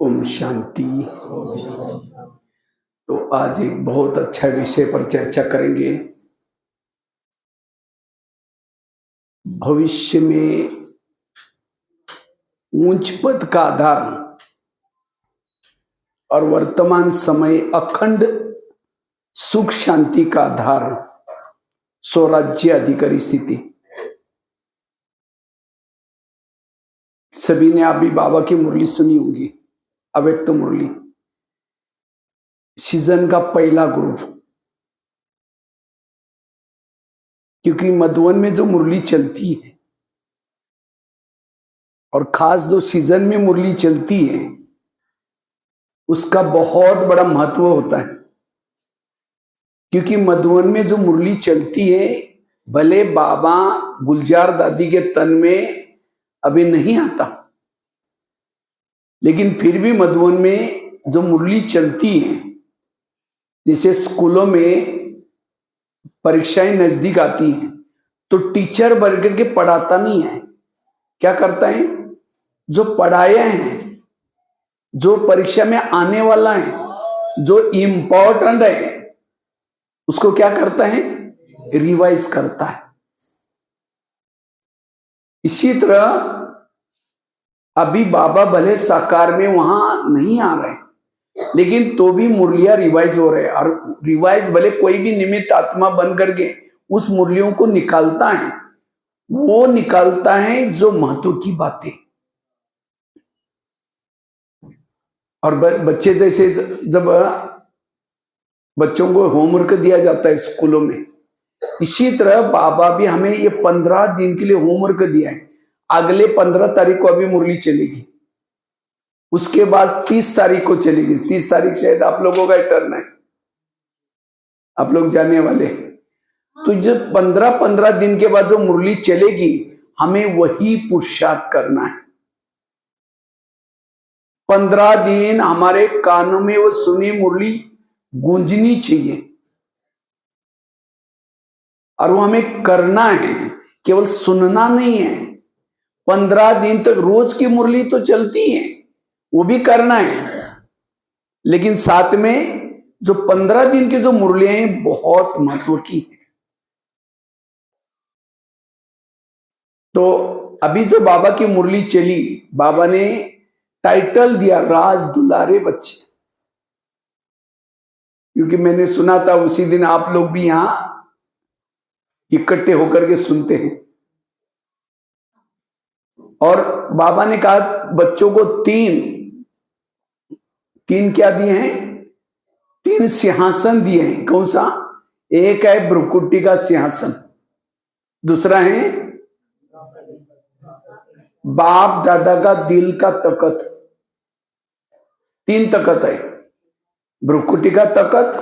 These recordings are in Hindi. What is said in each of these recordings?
ओम शांति। तो आज एक बहुत अच्छा विषय पर चर्चा करेंगे। भविष्य में ऊंच पद का आधार और वर्तमान समय अखंड सुख शांति का आधार स्वराज्य अधिकारी स्थिति। सभी ने अभी बाबा की मुरली सुनी होगी, अव्यक्त मुरली, सीजन का पहला ग्रुप। क्योंकि मधुवन में जो मुरली चलती है और खास जो सीजन में मुरली चलती है उसका बहुत बड़ा महत्व होता है। क्योंकि मधुवन में जो मुरली चलती है, भले बाबा गुलजार दादी के तन में अभी नहीं आता, लेकिन फिर भी मधुवन में जो मुरली चलती है, जैसे स्कूलों में परीक्षाएं नजदीक आती हैं तो टीचर बरकर के पढ़ाता नहीं है, क्या करता है, जो पढ़ाया है, जो परीक्षा में आने वाला है, जो इम्पोर्टेंट है, उसको क्या करता है, रिवाइज करता है। इसी तरह अभी बाबा भले साकार में वहां नहीं आ रहे, लेकिन तो भी मुरलियां रिवाइज हो रहे हैं। और रिवाइज भले कोई भी निमित्त आत्मा बन करके उस मुरलियों को निकालता है, वो निकालता है जो महत्व की बातें। और बच्चे जैसे जब बच्चों को होमवर्क दिया जाता है स्कूलों में, इसी तरह बाबा भी हमें ये 15 दिन के लिए होमवर्क दिया है। अगले 15 तारीख को अभी मुरली चलेगी, उसके बाद 30 तारीख को चलेगी। 30 तारीख शायद आप लोगों का टर्न है, आप लोग जाने वाले। तो जब 15 दिन के बाद जो मुरली चलेगी, हमें वही पुरुषार्थ करना है। 15 दिन हमारे कानों में वो सुनी मुरली गूंजनी चाहिए और वो हमें करना है, केवल सुनना नहीं है। 15 दिन तक रोज की मुरली तो चलती है, वो भी करना है, लेकिन साथ में जो 15 दिन की जो मुरलियां हैं बहुत महत्व की है। तो अभी जो बाबा की मुरली चली, बाबा ने टाइटल दिया राज दुलारे बच्चे। क्योंकि मैंने सुना था उसी दिन आप लोग भी यहां इकट्ठे होकर के सुनते हैं, और बाबा ने कहा बच्चों को तीन क्या दिए हैं, 3 सिंहासन दिए हैं। कौन सा? एक है भ्रुकुटी का सिंहासन, दूसरा है बाप दादा का दिल का तख्त। 3 तख्त है, भ्रुकुटी का तख्त,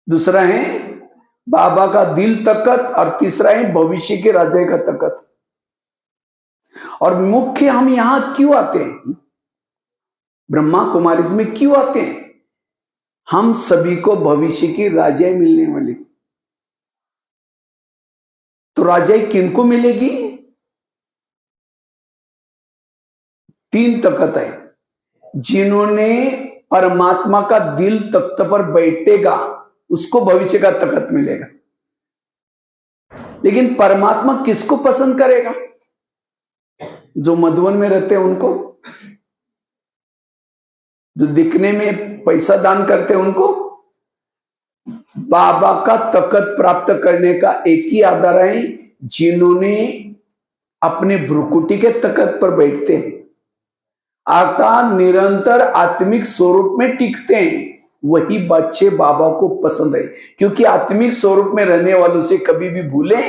दूसरा है बाबा का दिल तख्त, और तीसरा है भविष्य के राजा का तख्त। और मुख्य हम यहां क्यों आते हैं, ब्रह्मा कुमारीज में क्यों आते हैं? हम सभी को भविष्य की राजाई मिलने वाली। तो राजाई किनको मिलेगी? 3 तख्त है। जिन्होंने परमात्मा का दिल तख्त पर बैठेगा उसको भविष्य का तख्त मिलेगा। लेकिन परमात्मा किसको पसंद करेगा? जो मधुवन में रहते हैं उनको, जो दिखने में पैसा दान करते हैं उनको। बाबा का तख्त प्राप्त करने का एक ही आधार है, जिन्होंने अपने भ्रुकुटी के तख्त पर बैठते हैं, अर्थात निरंतर आत्मिक स्वरूप में टिकते हैं, वही बच्चे बाबा को पसंद है। क्योंकि आत्मिक स्वरूप में रहने वालों से कभी भी भूले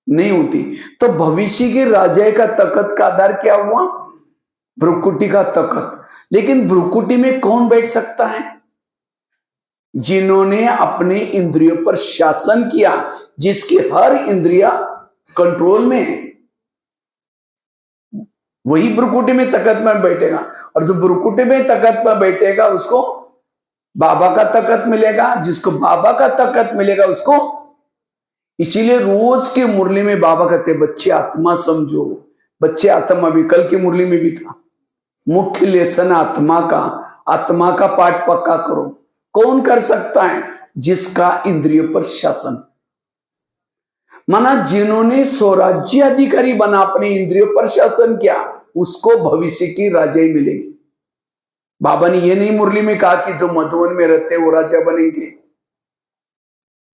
नहीं होती। तो भविष्य के राजा का तख्त का आधार क्या हुआ? भ्रुकुटी का तख्त। लेकिन भ्रुकुटी में कौन बैठ सकता है? जिन्होंने अपने इंद्रियों पर शासन किया, जिसकी हर इंद्रिया कंट्रोल में है, वही भ्रुकुटी में तख्त में बैठेगा। और जो भ्रुकुटी में तख्त पर बैठेगा उसको बाबा का तख्त मिलेगा, जिसको बाबा का तख्त मिलेगा उसको। इसीलिए रोज की मुरली में बाबा कहते बच्चे आत्मा समझो, बच्चे आत्मा भी। कल की मुरली में भी था, मुख्य लेसन आत्मा का पाठ पक्का करो। कौन कर सकता है? जिसका इंद्रियों पर शासन, माना जिन्होंने स्वराज्य अधिकारी बना, अपने इंद्रियों पर शासन किया, उसको भविष्य की राजाई मिलेगी। बाबा ने ये नहीं मुरली में कहा कि जो मधुवन में रहते हैं वो राजा बनेंगे।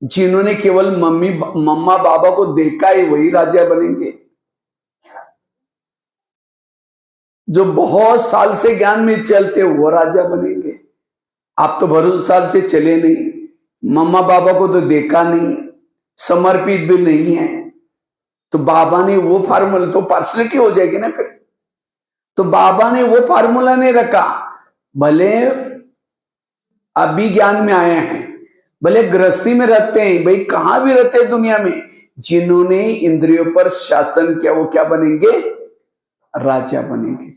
जिन्होंने केवल मम्मा बाबा को देखा है वही राजा बनेंगे। जो बहुत साल से ज्ञान में चलते वो राजा बनेंगे। आप तो बहुत साल से चले नहीं, मम्मा बाबा को तो देखा नहीं, समर्पित भी नहीं है, तो बाबा ने वो फार्मूला, तो पार्सलिटी हो जाएगी ना फिर। तो बाबा ने वो फार्मूला नहीं रखा, भले अभी ज्ञान में आए हैं, भले गृहस्थी में रहते हैं, भाई कहां भी रहते हैं दुनिया में, जिन्होंने इंद्रियों पर शासन किया वो क्या बनेंगे? राजा बनेंगे।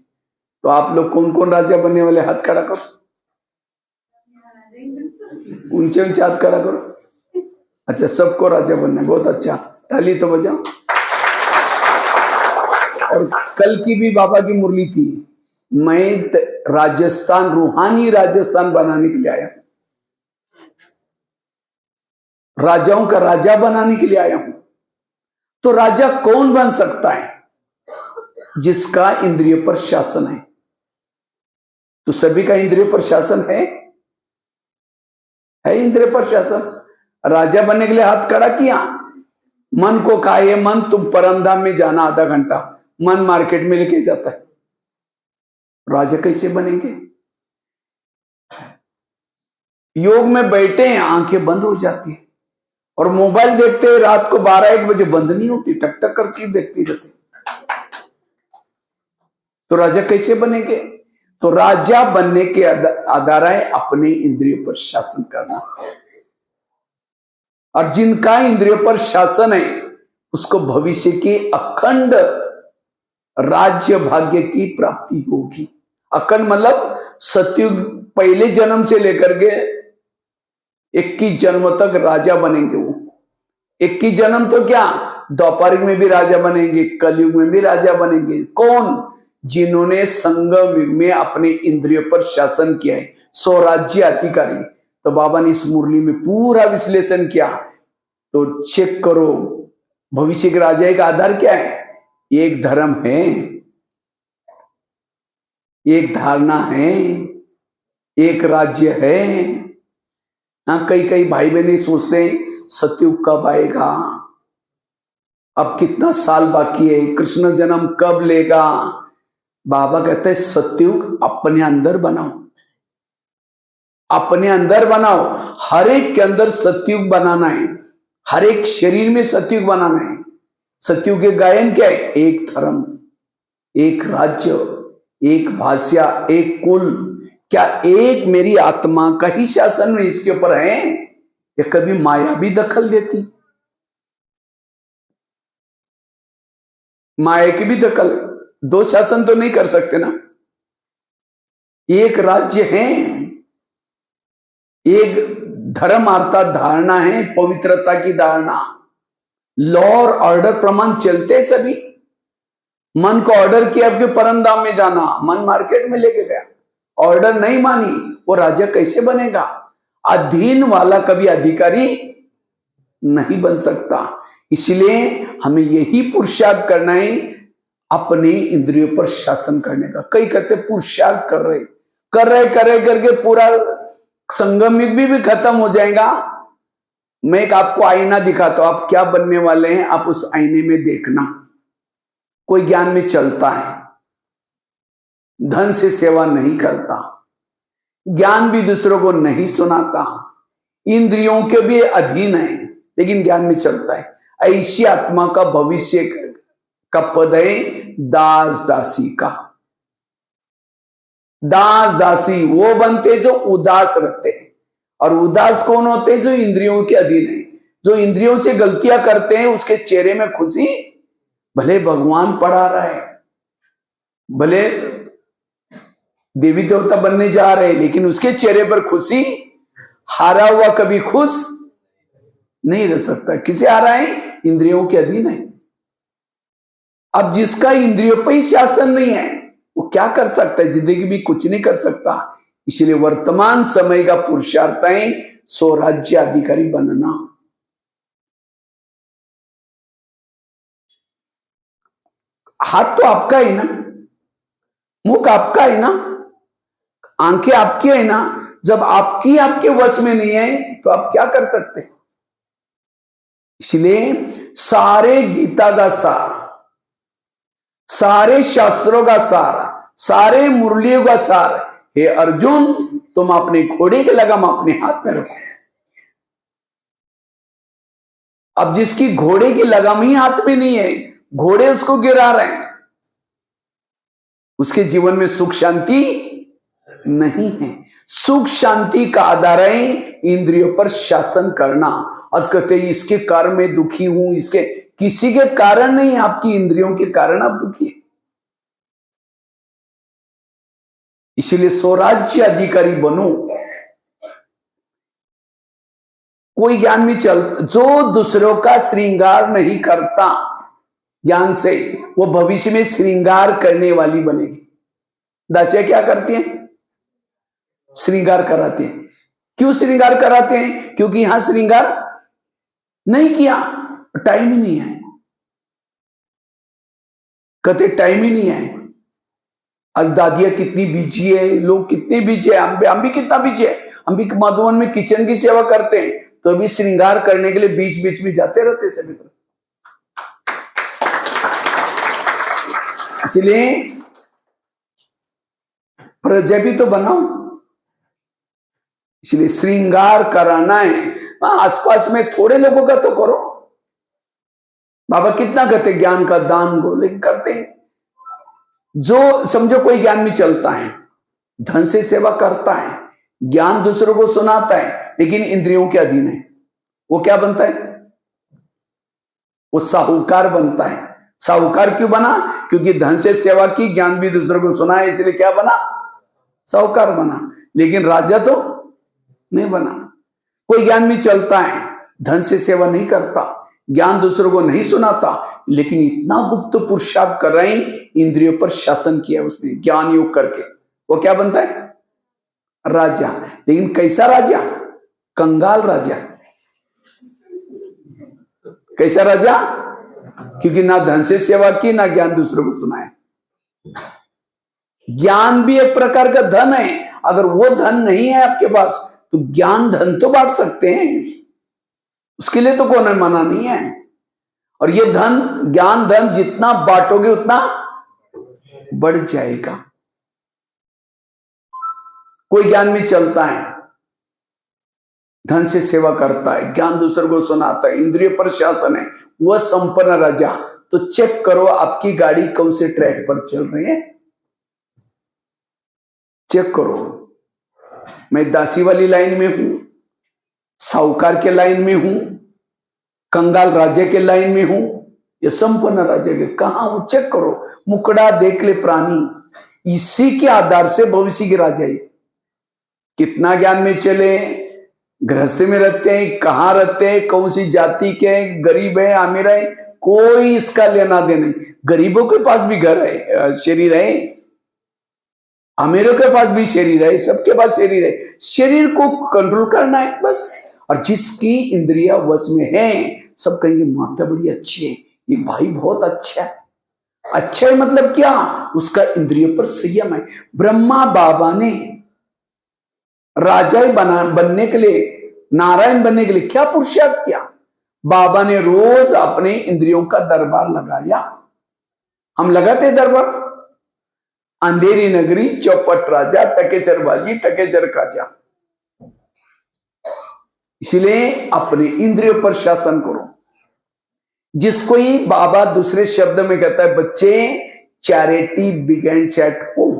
तो आप लोग कौन कौन राजा बनने वाले? हाथ खड़ा करो, ऊंचे ऊंचे हाथ खड़ा करो। अच्छा, सबको राजा बनना है, बहुत अच्छा, ताली तो बजाओ। और कल की भी बाबा की मुरली थी, मैं राजस्थान, रूहानी राजस्थान बनाने के लिए आया हूं, राजाओं का राजा बनाने के लिए आया हूं। तो राजा कौन बन सकता है? जिसका इंद्रियों पर शासन है। तो सभी का इंद्रियों पर शासन है इंद्रिय पर शासन। राजा बनने के लिए हाथ खड़ा किया, मन को कहा ये मन तुम परमधाम में जाना आधा घंटा, मन मार्केट में लेके जाता है। राजा कैसे बनेंगे? योग में बैठे हैं, आंखें बंद हो जाती है और मोबाइल देखते हैं, रात को 12-1 बजे बंद नहीं होती, टक टक करके देखती रहती। तो राजा कैसे बनेंगे? तो राजा बनने के आधार है अपने इंद्रियों पर शासन करना। और जिनका इंद्रियों पर शासन है उसको भविष्य के अखंड राज्य भाग्य की प्राप्ति होगी। अखंड मतलब सतयुग पहले जन्म से लेकर के 21 जन्म तक राजा बनेंगे वो। 21 जन्म तो क्या, द्वापारिक में भी राजा बनेंगे, कलयुग में भी राजा बनेंगे। कौन? जिन्होंने संगम युग में अपने इंद्रियों पर शासन किया है, स्वराज्य अधिकारी। तो बाबा ने इस मुरली में पूरा विश्लेषण किया। तो चेक करो, भविष्य के राजा का आधार क्या है? एक धर्म है, एक धारणा है, एक राज्य है। हाँ, कई भाई बहन सोचते हैं सतयुग कब आएगा, अब कितना साल बाकी है, कृष्ण जन्म कब लेगा। बाबा कहते हैं सतयुग अपने अंदर बनाओ, अपने अंदर बनाओ। हर एक के अंदर सतयुग बनाना है, हर एक शरीर में सतयुग बनाना है। सतयुग के गायन क्या है? एक धर्म, एक राज्य, एक भाषा, एक कुल। क्या एक मेरी आत्मा का ही शासन में इसके ऊपर है, या कभी माया भी दखल देती? माया की भी दखल, दो शासन तो नहीं कर सकते ना। एक राज्य है, एक धर्म अर्थात धारणा है, पवित्रता की धारणा। लॉ और ऑर्डर प्रमाण चलते सभी। मन को ऑर्डर किया आपके परम धाम में जाना, मन मार्केट में लेके गया, ऑर्डर नहीं मानी, वो राजा कैसे बनेगा? अधीन वाला कभी अधिकारी नहीं बन सकता। इसलिए हमें यही पुरुषार्थ करना है, अपने इंद्रियों पर शासन करने का। कई कहते पुरुषार्थ कर रहे करके पूरा संगम युग भी खत्म हो जाएगा। मैं एक आपको आईना दिखाता हूं, आप क्या बनने वाले हैं, आप उस आईने में देखना। कोई ज्ञान में चलता है, धन से सेवा नहीं करता, ज्ञान भी दूसरों को नहीं सुनाता, इंद्रियों के भी अधीन है, लेकिन ज्ञान में चलता है, ऐसी आत्मा का भविष्य का पद है दास दासी का। दास दासी वो बनते जो उदास रहते हैं, और उदास कौन होते हैं? जो इंद्रियों के अधीन है, जो इंद्रियों से गलतियां करते हैं। उसके चेहरे में खुशी, भले भगवान पढ़ा रहा है, भले देवी देवता बनने जा रहे हैं, लेकिन उसके चेहरे पर खुशी, हारा हुआ कभी खुश नहीं रह सकता। किसे हारा है? इंद्रियों के अधीन है। अब जिसका इंद्रियों पर ही शासन नहीं है, वो क्या कर सकता है? जिंदगी भी कुछ नहीं कर सकता। इसलिए वर्तमान समय का पुरुषार्थ है स्वराज्य अधिकारी बनना। हाथ तो आपका है ना, मुख आपका है ना, आंखें आपकी है ना। जब आपकी आपके वश में नहीं है तो आप क्या कर सकते हैं? इसलिए सारे गीता का सार, सारे शास्त्रों का सार, सारे मुरलियों का सार, हे अर्जुन तुम अपने घोड़े के लगाम अपने हाथ में रखो। अब जिसकी घोड़े की लगाम ही हाथ में नहीं है, घोड़े उसको गिरा रहे हैं, उसके जीवन में सुख शांति नहीं है। सुख शांति का आधार है इंद्रियों पर शासन करना। आज कहते हैं इसके कारण मैं दुखी हूं, इसके किसी के कारण नहीं, आपकी इंद्रियों के कारण आप दुखी है। इसीलिए स्वराज्य अधिकारी बनो। कोई ज्ञान में चल, जो दूसरों का श्रृंगार नहीं करता ज्ञान से, वो भविष्य में श्रृंगार करने वाली बनेगी। दासियां क्या करती हैं? श्रृंगार कराते हैं। क्यों श्रृंगार कराते हैं? क्योंकि यहां श्रृंगार नहीं किया, टाइम ही नहीं है। कहते टाइम ही नहीं है। आज दादियां कितनी बिजी है, लोग कितने बिजी है, हम भी कितना बिजी है। हम भी मधुबन में किचन की सेवा करते हैं, तो अभी श्रृंगार करने के लिए बीच बीच में जाते रहते सभी तरफ। इसलिए प्रजा भी तो बनाओ। इसलिए श्रृंगार कराना है। आसपास में थोड़े लोगों का तो करो। बाबा कितना कहते ज्ञान का दान को, लेकिन करते हैं। जो समझो कोई ज्ञान में चलता है, धन से सेवा करता है, ज्ञान दूसरों को सुनाता है, लेकिन इंद्रियों के अधीन है, वो क्या बनता है? वो साहूकार बनता है। साहूकार क्यों बना? क्योंकि धन से सेवा की, ज्ञान भी दूसरों को सुना है, इसलिए क्या बना? साहूकार बना। लेकिन राजा तो नहीं बना। कोई ज्ञान में चलता है, धन से सेवा नहीं करता, ज्ञान दूसरों को नहीं सुनाता, लेकिन इतना गुप्त पुरुषार्थ कर रहे हैं, इंद्रियों पर शासन किया उसने ज्ञान योग करके, वो क्या बनता है? राजा। लेकिन कैसा राजा? कंगाल राजा। कैसा राजा? क्योंकि ना धन से सेवा की, ना ज्ञान दूसरों को सुनाया। ज्ञान भी एक प्रकार का धन है। अगर वो धन नहीं है आपके पास, तो ज्ञान धन तो बांट सकते हैं, उसके लिए तो कोई मना नहीं है। और ये धन, ज्ञान धन जितना बांटोगे उतना बढ़ जाएगा। कोई ज्ञान में चलता है, धन से सेवा करता है, ज्ञान दूसरों को सुनाता है, इंद्रिय पर शासन है, वह संपन्न राजा। तो चेक करो आपकी गाड़ी कौन से ट्रैक पर चल रही है, चेक करो। मैं दासी वाली लाइन में हूं, साहूकार के लाइन में हूं, कंगाल राजे के लाइन में हूं, या संपन्न राजे के कहां हूं? चेक करो। मुकड़ा देख ले प्राणी, इसी के आधार से भविष्य के राजा है। कितना ज्ञान में चले, गृहस्थी में रहते हैं, कहां रहते हैं, कौन सी जाति के, गरीब है अमीर है, कोई इसका लेना देना नहीं। गरीबों के पास भी घर है, शरीर है, अमीरों के पास भी शरीर है, सबके पास शरीर है। शरीर को कंट्रोल करना है बस। और जिसकी इंद्रिया वश में है, सब कहेंगे माता बड़ी अच्छी है, ये भाई बहुत अच्छा है। अच्छा है मतलब क्या? उसका इंद्रियों पर संयम है। ब्रह्मा बाबा ने राजा बनने के लिए, नारायण बनने के लिए क्या पुरुषार्थ किया? बाबा ने रोज अपने इंद्रियों का दरबार लगाया। हम लगाते दरबार, अंधेरी नगरी, चौपट राजा, टकेचर बाजी, टकेचर काजा। इसलिए अपने इंद्रियों पर शासन करो। जिसको ही बाबा दूसरे शब्द में कहता है, बच्चे चैरिटी बिगेन एट होम,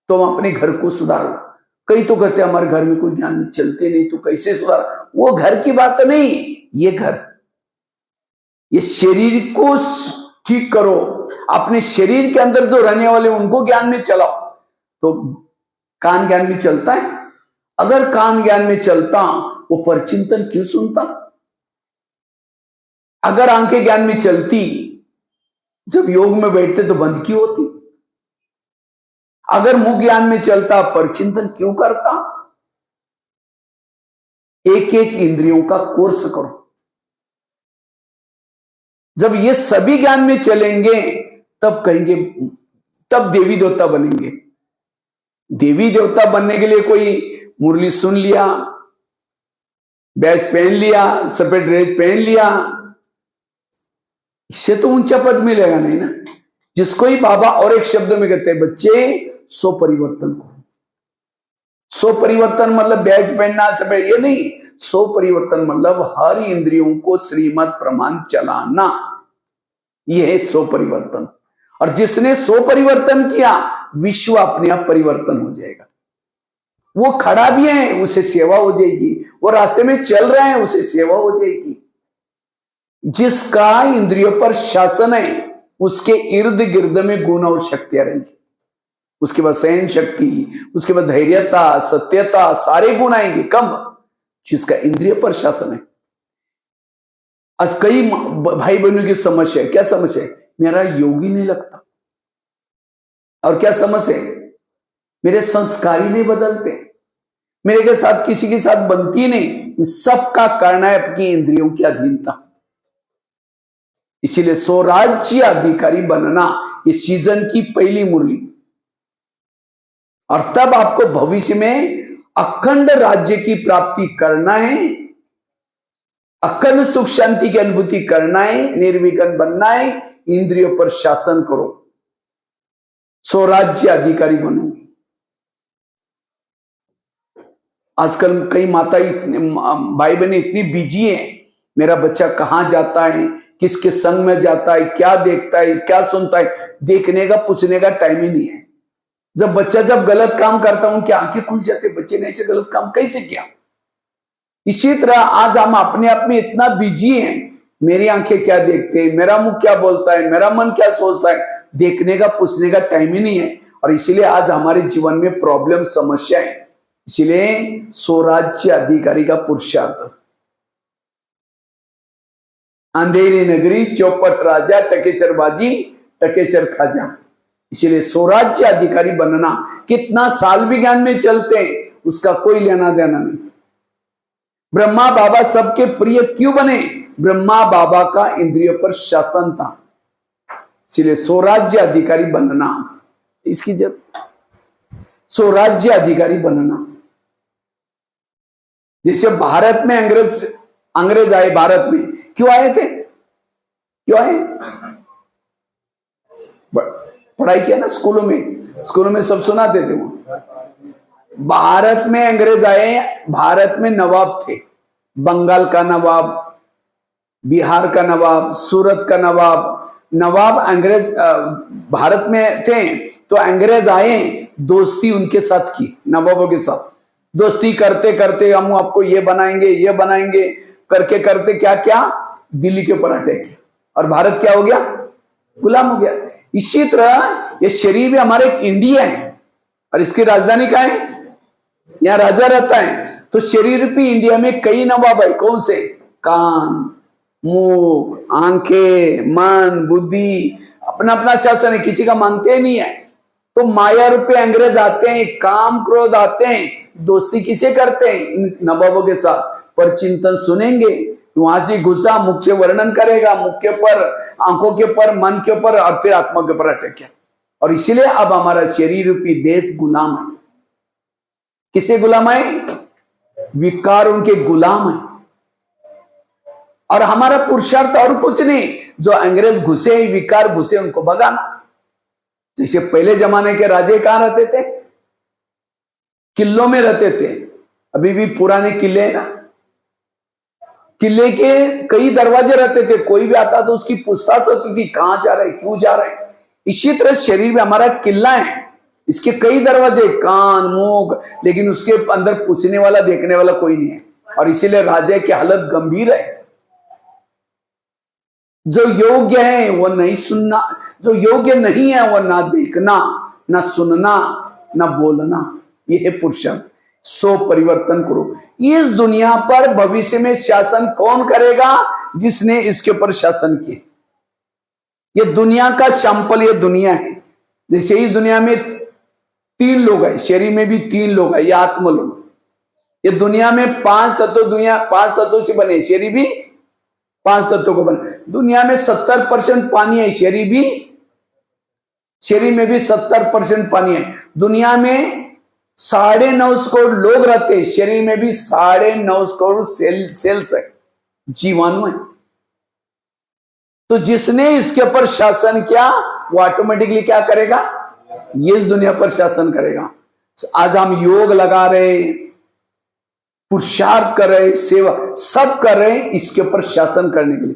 तुम अपने घर को सुधारो। कई तो कहते हैं हमारे घर में कोई ज्ञान चलते नहीं, तो कैसे सुधार? वो घर की बात नहीं, ये घर, ये शरीर को ठीक करो। अपने शरीर के अंदर जो रहने वाले उनको ज्ञान में चलाओ। तो कान ज्ञान में चलता है? अगर कान ज्ञान में चलता, वो परचिंतन क्यों सुनता? अगर आंखें ज्ञान में चलती, जब योग में बैठते तो बंद क्यों होती? अगर मुख ज्ञान में चलता, परचिंतन क्यों करता? एक एक इंद्रियों का कोर्स करो। जब ये सभी ज्ञान में चलेंगे तब कहेंगे, तब देवी देवता बनेंगे। देवी देवता बनने के लिए कोई मुरली सुन लिया, बैच पहन लिया, सफेद ड्रेस पहन लिया, इससे तो ऊंचा पद मिलेगा नहीं ना। जिसको ही बाबा और एक शब्द में कहते हैं, बच्चे सो परिवर्तन करो। सो परिवर्तन मतलब बैच पहनना सफेद, ये नहीं। सो परिवर्तन मतलब हर इंद्रियों को श्रीमत प्रमाण चलाना, ये है सो परिवर्तन। और जिसने सो परिवर्तन किया, विश्व अपने आप परिवर्तन हो जाएगा। वो खड़ा भी है, उसे सेवा हो जाएगी। वो रास्ते में चल रहे हैं, उसे सेवा हो जाएगी। जिसका इंद्रियों पर शासन है, उसके इर्द गिर्द में गुण और शक्तियां रहेंगी। उसके बाद सहन शक्ति, उसके बाद धैर्यता, सत्यता, सारे गुण आएंगे। कब? जिसका इंद्रिय पर शासन है। आज कई भाई बहनों की समस्या है। क्या समस्या है? मेरा योगी नहीं लगता। और क्या समस्या है? मेरे संस्कार ही नहीं बदलते, मेरे के साथ किसी के साथ बनती नहीं। सबका कारण है अपनी इंद्रियों की अधीनता। इसीलिए स्वराज्य अधिकारी बनना ये सीजन की पहली मुरली। और तब आपको भविष्य में अखंड राज्य की प्राप्ति करना है, अखंड सुख शांति की अनुभूति करना है, निर्विघ्न बनना है। इंद्रियों पर शासन करो, स्वराज्य अधिकारी बनो। आजकल कई माता भाई बहनें इतनी बिजी हैं, मेरा बच्चा कहां जाता है, किसके संग में जाता है, क्या देखता है, क्या सुनता है, देखने का पूछने का टाइम ही नहीं है। जब बच्चा गलत काम करता हूं, क्या आंखें खुल जाते, बच्चे ने ऐसे गलत काम कैसे किया। इसी तरह आज हम अपने आप में इतना बिजी हैं, मेरी आंखें क्या देखते हैं, मेरा मुंह क्या बोलता है, मेरा मन क्या सोचता है, देखने का पूछने का टाइम ही नहीं है। और इसीलिए आज हमारे जीवन में प्रॉब्लम, समस्या है। इसीलिए स्वराज्य अधिकारी का पुरुषार्थ। अंधेरी नगरी, चौपट राजा, टकेसर बाजी, टकेसर खाजा। इसीलिए स्वराज्य अधिकारी बनना, कितना साल भी ज्ञान में चलते हैं, उसका कोई लेना देना नहीं। ब्रह्मा बाबा सबके प्रिय क्यों बने? ब्रह्मा बाबा का इंद्रियों पर शासन था। इसलिए स्वराज्य अधिकारी बनना, इसकी जब स्वराज्य अधिकारी बनना। जैसे भारत में अंग्रेज आए, भारत में क्यों आए थे? क्यों आए? पढ़ाई किया ना स्कूलों में सब सुनाते थे। वो भारत में अंग्रेज आए, भारत में नवाब थे। बंगाल का नवाब, बिहार का नवाब, सूरत का नवाब अंग्रेज भारत में थे। तो अंग्रेज आए, दोस्ती उनके साथ की, नवाबों के साथ दोस्ती करते करते हम आपको ये बनाएंगे करके करते क्या क्या दिल्ली के ऊपर अटैक किया, और भारत क्या हो गया? गुलाम हो गया। इसी तरह ये शरीर भी हमारे एक इंडिया है, और इसकी राजधानी क्या है? यहाँ राजा रहता है। तो शरीर भी इंडिया में कई नवाब है। कौन से? कान, मुंह, आंखें, मन, बुद्धि, अपना अपना शासन है, किसी का मानते नहीं है। तो माया रूपी अंग्रेज आते हैं, काम क्रोध आते हैं, दोस्ती किसे करते हैं? इन नवाबों के साथ। पर चिंतन सुनेंगे, वहां से घुसा, मुख से वर्णन करेगा, मुख के ऊपर, आंखों के ऊपर, मन के ऊपर, और फिर आत्मा के ऊपर अटैक किया। और इसीलिए अब हमारा शरीर रूपी देश गुलाम है। किसे गुलाम है? विकार उनके गुलाम है। और हमारा पुरुषार्थ और कुछ नहीं, जो अंग्रेज घुसे, विकार घुसे, उनको भगाना। जैसे पहले जमाने के राजे कहां रहते थे? किलों में रहते थे। अभी भी पुराने किले है ना, किले के कई दरवाजे रहते थे। कोई भी आता तो उसकी पूछताछ होती थी, कहां जा रहे, क्यों जा रहे। इसी तरह शरीर में हमारा किला है, इसके कई दरवाजे, कान, मुख, लेकिन उसके अंदर पूछने वाला, देखने वाला कोई नहीं है। और इसीलिए राजा की हालत गंभीर है। जो योग्य है वो नहीं सुनना, जो योग्य नहीं है वो ना देखना, ना सुनना, ना बोलना। यह है पुरुषार्थ। सो परिवर्तन करो। इस दुनिया पर भविष्य में शासन कौन करेगा? जिसने इसके ऊपर शासन किए। ये दुनिया का सैंपल, ये दुनिया है। जैसे इस दुनिया में तीन लोग है, शरीर में भी तीन लोग है, ये आत्म लोग। ये दुनिया में पांच तत्वों से बने, शरीर भी पांच तत्वों को बने। दुनिया में 70% पानी है, शरीर में भी 70% पानी है। दुनिया में 9.5 करोड़ लोग रहते हैं, शरीर में भी 9.5 करोड़ सेल्स है, जीवाणु है। तो जिसने इसके ऊपर शासन किया वो ऑटोमेटिकली क्या करेगा, ये इस दुनिया पर शासन करेगा। आज हम योग लगा रहे, पुरुषार्थ कर रहे, सेवा सब कर रहे हैं इसके ऊपर शासन करने के लिए।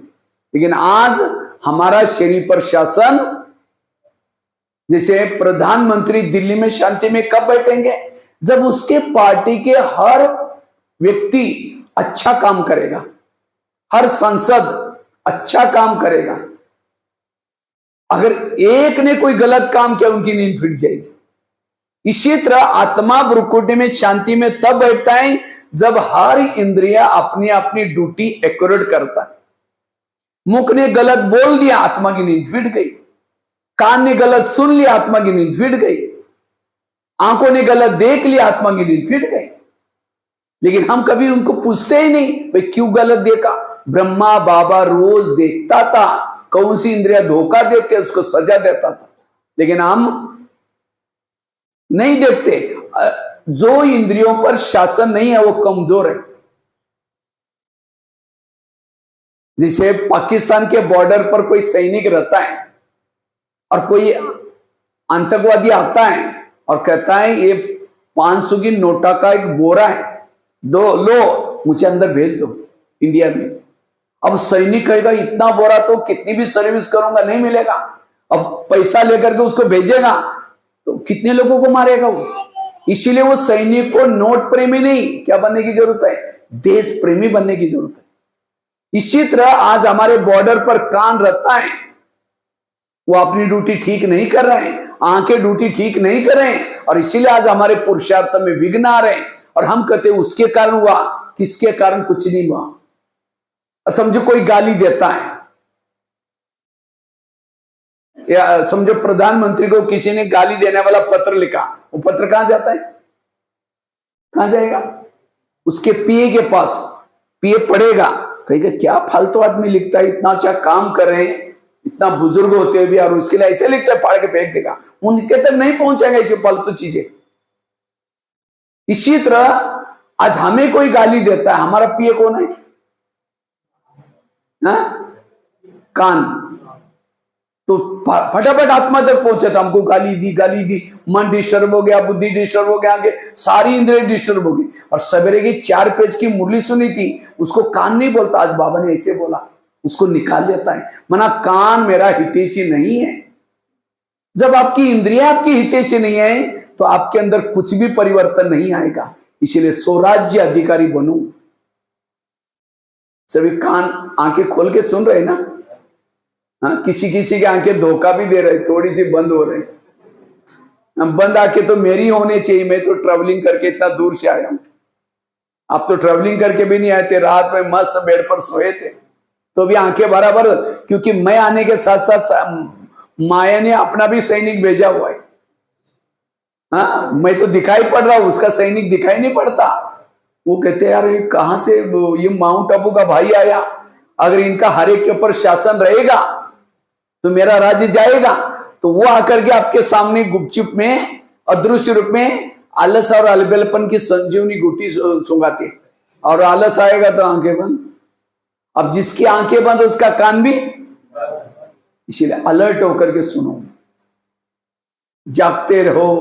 लेकिन आज हमारा शरीर पर शासन, जैसे प्रधानमंत्री दिल्ली में शांति में कब बैठेंगे, जब उसके पार्टी के हर व्यक्ति अच्छा काम करेगा, हर सांसद अच्छा काम करेगा। अगर एक ने कोई गलत काम किया उनकी नींद फिट जाएगी। इसी तरह आत्मा भ्रुकुटी में शांति में तब बैठता है जब हर इंद्रिया अपनी अपनी ड्यूटी एक्यूरेट करता है। मुख ने गलत बोल दिया, आत्मा की नींद फिट गई। कान ने गलत सुन लिया, आत्मा की नींद फिट गई। आंखों ने गलत देख लिया, आत्मा की नींद फिट गई। लेकिन हम कभी उनको पूछते ही नहीं भाई क्यों गलत देखा। ब्रह्मा बाबा रोज देखता था, कौन सी इंद्रिया धोखा देते उसको सजा देता था। लेकिन हम नहीं देखते। जो इंद्रियों पर शासन नहीं है वो कमजोर है। जैसे पाकिस्तान के बॉर्डर पर कोई सैनिक रहता है और कोई आतंकवादी आता है और कहता है ये 500 की नोटा का एक बोरा है, दो लो मुझे अंदर भेज दो इंडिया में। अब सैनिक कहेगा इतना बोरा तो कितनी भी सर्विस करूंगा नहीं मिलेगा। अब पैसा लेकर के उसको भेजेगा तो कितने लोगों को मारेगा वो। इसीलिए वो सैनिक को नोट प्रेमी नहीं, क्या बनने की जरूरत है, देश प्रेमी बनने की जरूरत है। इसी तरह आज हमारे बॉर्डर पर कान रहता है, वो अपनी ड्यूटी ठीक नहीं कर रहे हैं, आंखें ड्यूटी ठीक नहीं कर रहे हैं, और इसीलिए आज हमारे पुरुषार्थ में विघ्न आ रहे हैं। और हम कहते हैं उसके कारण हुआ, किसके कारण कुछ नहीं हुआ। समझो कोई गाली देता है, या समझो प्रधानमंत्री को किसी ने गाली देने वाला पत्र लिखा, वो पत्र कहां जाता है, कहां जाएगा, उसके पीए के पास। पीए पढ़ेगा, कहेगा क्या फालतू आदमी लिखता है, इतना अच्छा काम कर रहे हैं, इतना बुजुर्ग होते हुए भी, और उसके लिए ऐसे लिखता है, फाड़ के फेंक देगा। उनके तक नहीं पहुंचेगा ऐसे फालतू चीजें। इसी तरह आज हमें कोई गाली देता है, हमारा पीए कौन है, कान। तो फटाफट आत्मा तक पहुंचे तो हमको गाली दी, मन डिस्टर्ब हो गया, बुद्धि डिस्टर्ब हो गया, आगे सारी इंद्रियां डिस्टर्ब हो गई। और सवेरे की 4 पेज की मुरली सुनी थी, उसको कान नहीं बोलता, आज बाबा ने ऐसे बोला, उसको निकाल लेता है। मना कान मेरा हितैषी नहीं है। जब आपकी इंद्रियां आपकी हितैषी नहीं है तो आपके अंदर कुछ भी परिवर्तन नहीं आएगा। इसीलिए स्वराज्य अधिकारी बनो। सभी कान आंखें खोल के सुन रहे ना, हाँ, किसी किसी की आंखें धोखा भी दे रहे, थोड़ी सी बंद हो रही। बंद आंखें तो मेरी होनी चाहिए, मैं तो ट्रैवलिंग करके इतना दूर से आया हूं। आप तो ट्रैवलिंग करके भी नहीं आए थे, रात में मस्त बेड पर सोए थे, तो भी आंखें बराबर, क्योंकि मैं आने के साथ साथ माया ने अपना भी सैनिक भेजा हुआ है। हाँ, मैं तो दिखाई पड़ रहा हूं, उसका सैनिक दिखाई नहीं पड़ता। वो कहते यार ये कहां से, ये माउंट आबू का भाई आया, अगर इनका हर एक के ऊपर शासन रहेगा तो मेरा राज्य जाएगा। तो वो आकर के आपके सामने गुपचुप में अदृश्य रूप में आलस और अलबेलपन की संजीवनी गुटी सुंगाती है, और आलस आएगा तो आंखें बंद। अब जिसकी आंखें बंद उसका कान भी, इसीलिए अलर्ट होकर के सुनो, जागते रहो,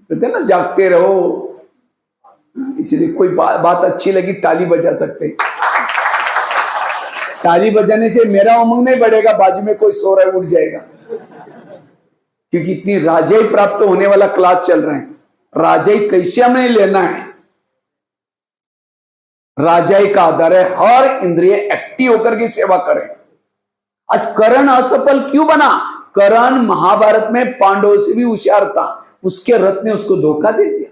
कहते ना जागते रहो। इसीलिए कोई बात अच्छी लगी ताली बजा सकते। ताली बजाने से मेरा उमंग नहीं बढ़ेगा, बाजू में कोई सो रहा है उठ जाएगा, क्योंकि इतनी राजाई प्राप्त होने वाला क्लास चल रहे हैं। राजाई कैसे हमें लेना है, राजाई का आधार है हर इंद्रिय एक्टिव होकर के सेवा करें। आज कर्ण असफल क्यों बना, कर्ण महाभारत में पांडवों से भी होशियार था, उसके रथ ने उसको धोखा दे दिया।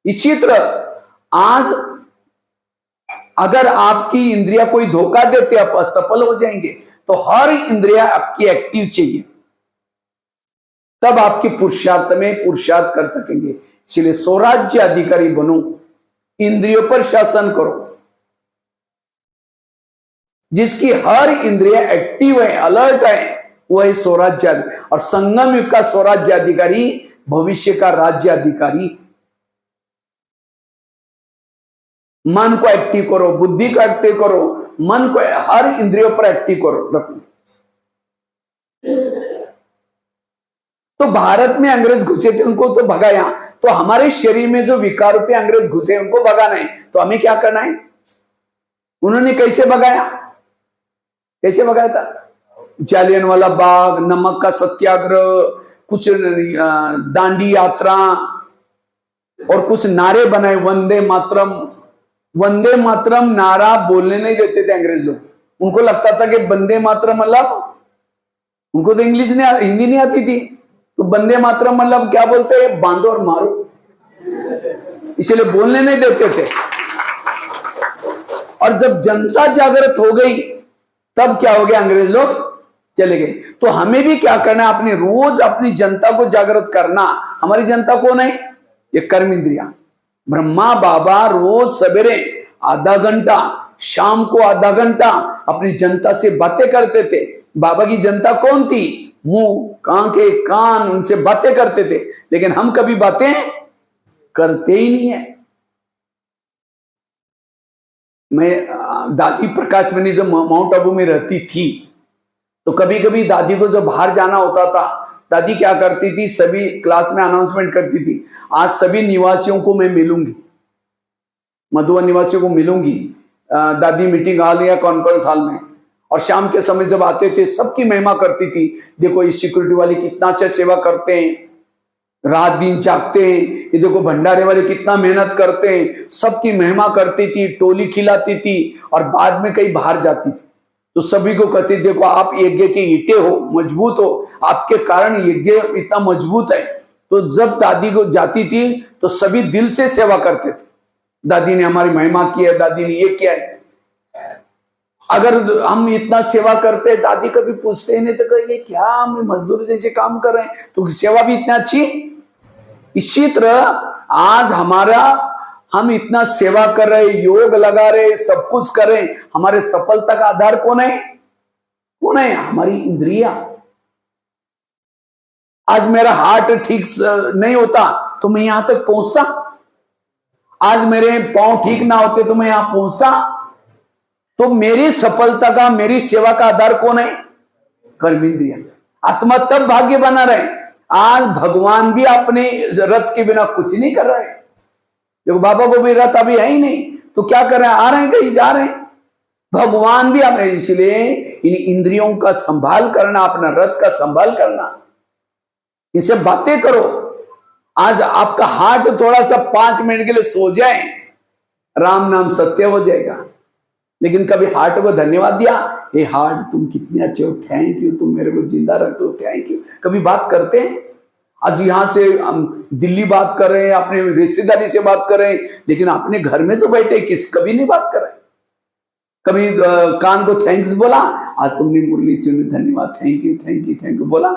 इसी तरह आज अगर आपकी इंद्रिया कोई धोखा देते आप असफल हो जाएंगे। तो हर इंद्रिया आपकी एक्टिव चाहिए। तब आपके पुरुषार्थ में पुरुषार्थ कर सकेंगे। इसलिए स्वराज्य अधिकारी बनो, इंद्रियों पर शासन करो। जिसकी हर इंद्रिय एक्टिव है, अलर्ट है, वो है स्वराज्य। और संगम युग का स्वराज्य अधिकारी भविष्य का राज्य अधिकारी। मन को एक्टिव करो, बुद्धि को एक्टिव करो, मन को हर इंद्रियों पर एक्टिव करो रखो। तो भारत में अंग्रेज घुसे थे, उनको तो भगाया। तो हमारे शरीर में जो विकार रूपी अंग्रेज घुसे उनको भगाना है, तो हमें क्या करना है? उन्होंने कैसे भगाया? कैसे भगाया था? जालियनवाला बाग, नमक का सत्याग्रह, कुछ दांडी यात्रा और कुछ नारे बनाए। वंदे मातरम, वंदे मातरम नारा बोलने नहीं देते थे अंग्रेज लोग। उनको लगता था कि वंदे मातरम मतलब, उनको तो इंग्लिश नहीं, हिंदी नहीं आती थी, तो वंदे मातरम मतलब क्या बोलते हैं? बांधो और मारो, इसलिए बोलने नहीं देते थे। और जब जनता जागृत हो गई तब क्या हो गया? अंग्रेज लोग चले गए। तो हमें भी क्या करना है? अपनी रोज अपनी जनता को जागृत करना। हमारी जनता कौन है? ये कर्म इंद्रिया। ब्रह्मा बाबा रोज सवेरे आधा घंटा, शाम को आधा घंटा अपनी जनता से बातें करते थे। बाबा की जनता कौन थी? मुंह, आंखें, कान, उनसे बातें करते थे। लेकिन हम कभी बातें करते ही नहीं है। मैं दादी प्रकाश मणि जो माउंट आबू में रहती थी, तो कभी कभी दादी को जब बाहर जाना होता था, दादी क्या करती थी? सभी क्लास में अनाउंसमेंट करती थी, आज सभी निवासियों को मैं मिलूंगी, मधुबन निवासियों को मिलूंगी। दादी मीटिंग हॉल या कॉन्फ्रेंस हॉल में। और शाम के समय जब आते थे सबकी महिमा करती थी। देखो ये सिक्योरिटी वाले कितना अच्छा सेवा करते हैं, रात दिन जागते हैं। ये देखो भंडारे वाले कितना मेहनत करते हैं। सबकी महिमा करती थी, टोली खिलाती थी और बाद में कहीं बाहर जाती थी तो सभी को कहती, देखो आप यज्ञ के ईंटे हो, मजबूत हो, आपके कारण यज्ञ इतना मजबूत है। तो जब दादी को जाती थी तो सभी दिल से सेवा करते थे। दादी ने हमारी महिमा की है, दादी ने ये किया है। अगर हम इतना सेवा करते, दादी कभी पूछते ही नहीं तो कहेंगे क्या हम मजदूर जैसे काम कर रहे हैं, तो सेवा भी इतना अच्छी। इसी तरह आज हमारा, हम इतना सेवा कर रहे, योग लगा रहे, सब कुछ कर रहे, हमारे सफलता का आधार कौन है? कौन है? हमारी इंद्रिया। आज मेरा हार्ट ठीक नहीं होता तो मैं यहां तक पहुंचता। आज मेरे पांव ठीक ना होते तो मैं यहां पहुंचता। तो मेरी सफलता का, मेरी सेवा का आधार कौन है? कर्म इंद्रिया। आत्मा तब भाग्य बना रहे। आज भगवान भी अपने रथ के बिना कुछ नहीं कर रहे। देखो बाबा को भी रथ अभी है ही नहीं, तो क्या कर रहे हैं? आ रहे हैं, कहीं जा रहे हैं। भगवान भी हमें, इसलिए इन इंद्रियों का संभाल करना, अपना रथ का संभाल करना, इनसे बातें करो। आज आपका हार्ट थोड़ा सा 5 मिनट के लिए सो जाए, राम नाम सत्य हो जाएगा। लेकिन कभी हार्ट को धन्यवाद दिया? हे हार्ट तुम कितने अच्छे हो, थैंक यू, तुम मेरे को जिंदा रखते हो, थैंक यू। कभी बात करते हैं? आज यहां से हम दिल्ली बात कर रहे हैं, अपने रिश्तेदारी से बात कर रहे हैं, लेकिन अपने घर में तो बैठे कभी नहीं बात कर रहे। कभी कान को थैंक्स बोला? आज तुमने मुरली सुनी, धन्यवाद, thank you, thank you, thank you बोला।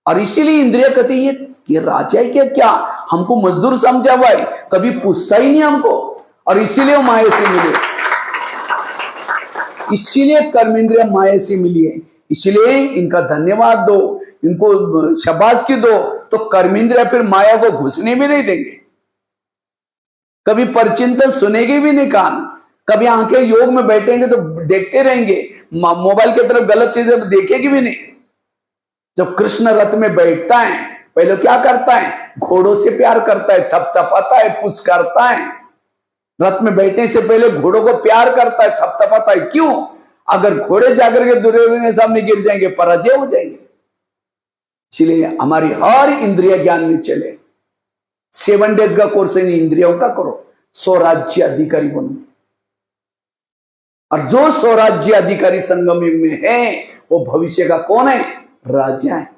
और इसीलिए इंद्रिय कहती है कि राजा है क्या हमको मजदूर समझा हुआ है, कभी पूछता ही नहीं हमको। और इसीलिए वो माया से मिले, इसीलिए कर्म इंद्रिय माया से मिली है। इसलिए इनका धन्यवाद दो, इनको शाबाश दो, तो कर्म इंद्रिय फिर माया को घुसने भी नहीं देंगे। कभी परचिंतन सुनेगी भी नहीं कान, कभी आंखें योग में बैठेंगे तो देखते रहेंगे, मोबाइल की तरफ गलत चीजें तो देखेगी भी नहीं। जब कृष्ण रथ में बैठता है पहले क्या करता है? घोड़ों से प्यार करता है, थपथपाता है, पुचकारता है। रथ में बैठने से पहले घोड़ों को प्यार करता है, थपथपाता है। क्यों? अगर घोड़े जाकर के दुर्योधन के सामने गिर जाएंगे, पराजय हो जाएंगे। इसलिए हमारी हर इंद्रिय ज्ञान में चले। 7 डेज का कोर्स इन इंद्रियों का करो, स्वराज्य अधिकारी बनो। और जो स्वराज्य अधिकारी संगम युग में है वो भविष्य का कौन है? राजा है।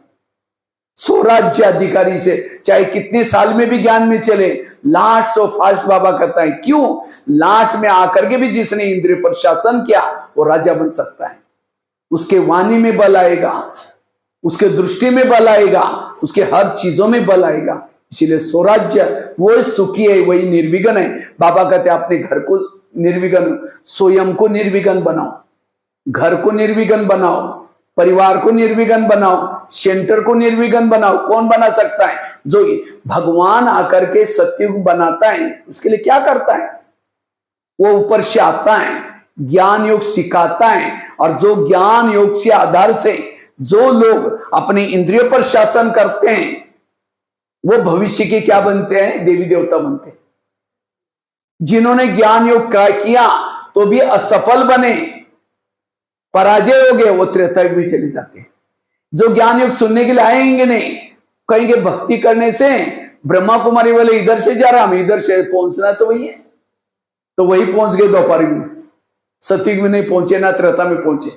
स्वराज्य अधिकारी से चाहे कितने साल में भी ज्ञान में चले, लास्ट सो फास्ट बाबा कहता है। क्यों? लास्ट में आकर के भी जिसने इंद्रिय पर शासन किया वो राजा बन सकता है। उसके वाणी में बल आएगा, उसके दृष्टि में बल आएगा, उसके हर चीजों में बल आएगा। इसीलिए स्वराज्य वो सुखी है, वही निर्विघ्न है। बाबा कहते हैं अपने घर को निर्विघ्न, स्वयं को निर्विघ्न बनाओ, घर को निर्विघ्न बनाओ, परिवार को निर्विघ्न बनाओ, सेंटर को निर्विघ्न बनाओ। कौन बना सकता है? जो भगवान आकर के सत्युग बनाता है, उसके लिए क्या करता है? वो ऊपर से आता है, ज्ञान योग सिखाता है, और जो ज्ञान योग के आधार से जो लोग अपने इंद्रियों पर शासन करते हैं, वो भविष्य के क्या बनते हैं? देवी देवता बनते हैं। जिन्होंने ज्ञान योग किया तो भी असफल बने, पराजय हो गए, वो त्रेता युग में चले जाते हैं। जो ज्ञान योग सुनने के लिए आएंगे नहीं, कहेंगे भक्ति करने से ब्रह्मा कुमारी वाले इधर से जा रहा, हम इधर से पहुंचना तो वही है, तो वही पहुंच गए द्वापर युग में। सतयुग में नहीं पहुंचे, ना त्रेता में पहुंचे।